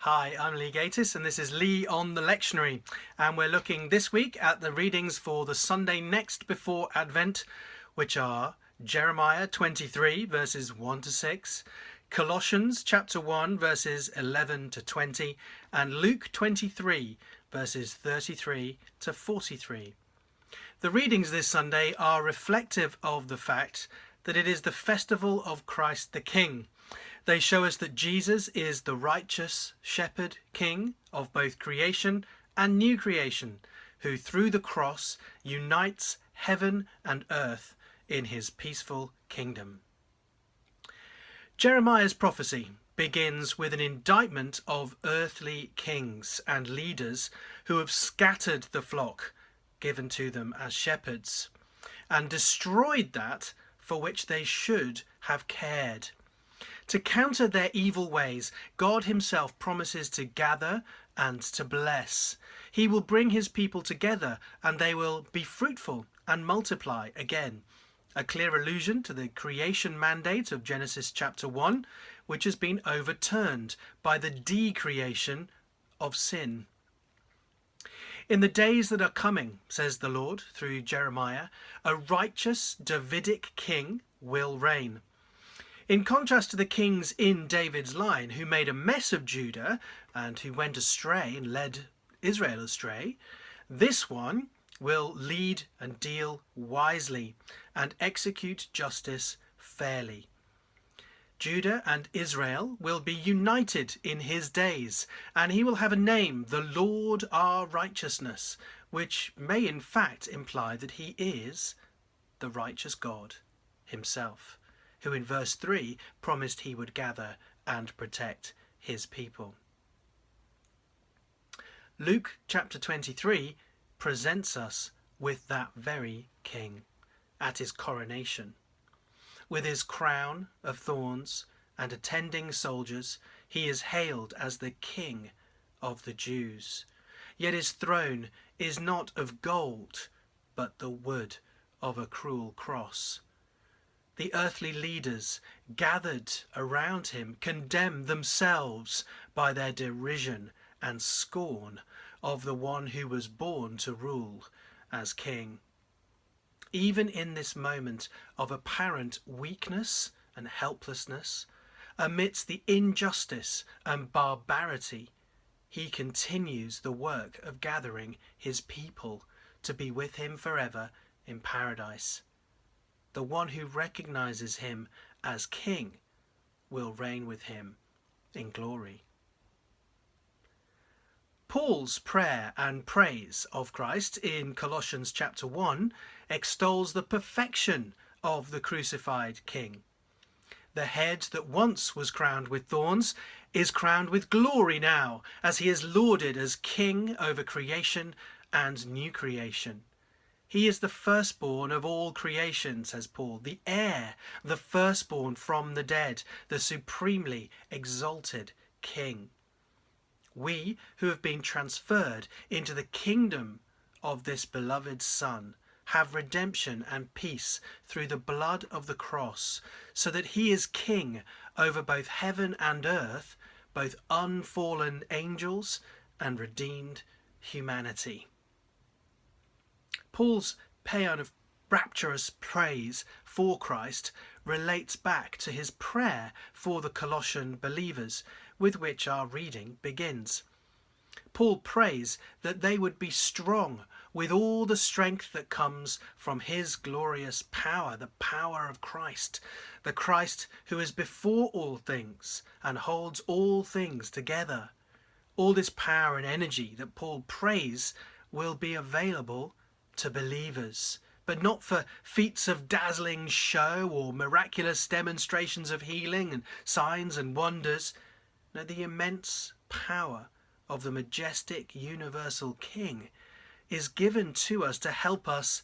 Hi, I'm Lee Gatiss and this is Lee on the Lectionary, and we're looking this week at the readings for the Sunday next before Advent, which are Jeremiah 23 verses 1 to 6, Colossians chapter 1 verses 11 to 20, and Luke 23 verses 33 to 43. The readings this Sunday are reflective of the fact that it is the festival of Christ the King. They show us that Jesus is the righteous shepherd king of both creation and new creation, who through the cross unites heaven and earth in his peaceful kingdom. Jeremiah's prophecy begins with an indictment of earthly kings and leaders who have scattered the flock given to them as shepherds and destroyed that for which they should have cared. To counter their evil ways, God himself promises to gather and to bless. He will bring his people together and they will be fruitful and multiply again. A clear allusion to the creation mandate of Genesis chapter 1, which has been overturned by the decreation of sin. In the days that are coming, says the Lord through Jeremiah, a righteous Davidic king will reign. In contrast to the kings in David's line who made a mess of Judah and who went astray and led Israel astray, this one will lead and deal wisely and execute justice fairly. Judah and Israel will be united in his days, and he will have a name, the Lord our righteousness, which may in fact imply that he is the righteous God himself, who in verse 3 promised he would gather and protect his people. Luke chapter 23 presents us with that very king at his coronation. With his crown of thorns and attending soldiers, he is hailed as the King of the Jews. Yet his throne is not of gold, but the wood of a cruel cross. The earthly leaders gathered around him condemn themselves by their derision and scorn of the one who was born to rule as king. Even in this moment of apparent weakness and helplessness, amidst the injustice and barbarity, he continues the work of gathering his people to be with him forever in paradise. The one who recognizes him as king will reign with him in glory. Paul's prayer and praise of Christ in Colossians chapter 1 extols the perfection of the crucified King. The head that once was crowned with thorns is crowned with glory now, as he is lauded as King over creation and new creation. He is the firstborn of all creation, says Paul, the heir, the firstborn from the dead, the supremely exalted King. We who have been transferred into the kingdom of this beloved Son have redemption and peace through the blood of the cross, so that he is king over both heaven and earth, both unfallen angels and redeemed humanity. Paul's paean of rapturous praise for Christ relates back to his prayer for the Colossian believers, with which our reading begins. Paul prays that they would be strong with all the strength that comes from his glorious power, the power of Christ, the Christ who is before all things and holds all things together. All this power and energy that Paul prays will be available to believers, but not for feats of dazzling show or miraculous demonstrations of healing and signs and wonders. No, the immense power of the majestic universal King is given to us to help us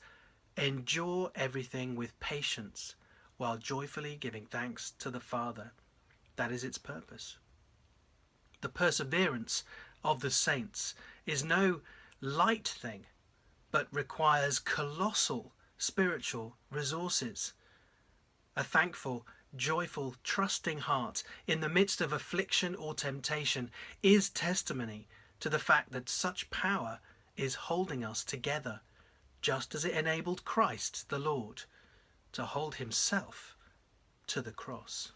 endure everything with patience while joyfully giving thanks to the Father. That is its purpose. The perseverance of the saints is no light thing, but requires colossal spiritual resources. A thankful joyful, trusting heart in the midst of affliction or temptation is testimony to the fact that such power is holding us together, just as it enabled Christ the Lord to hold himself to the cross.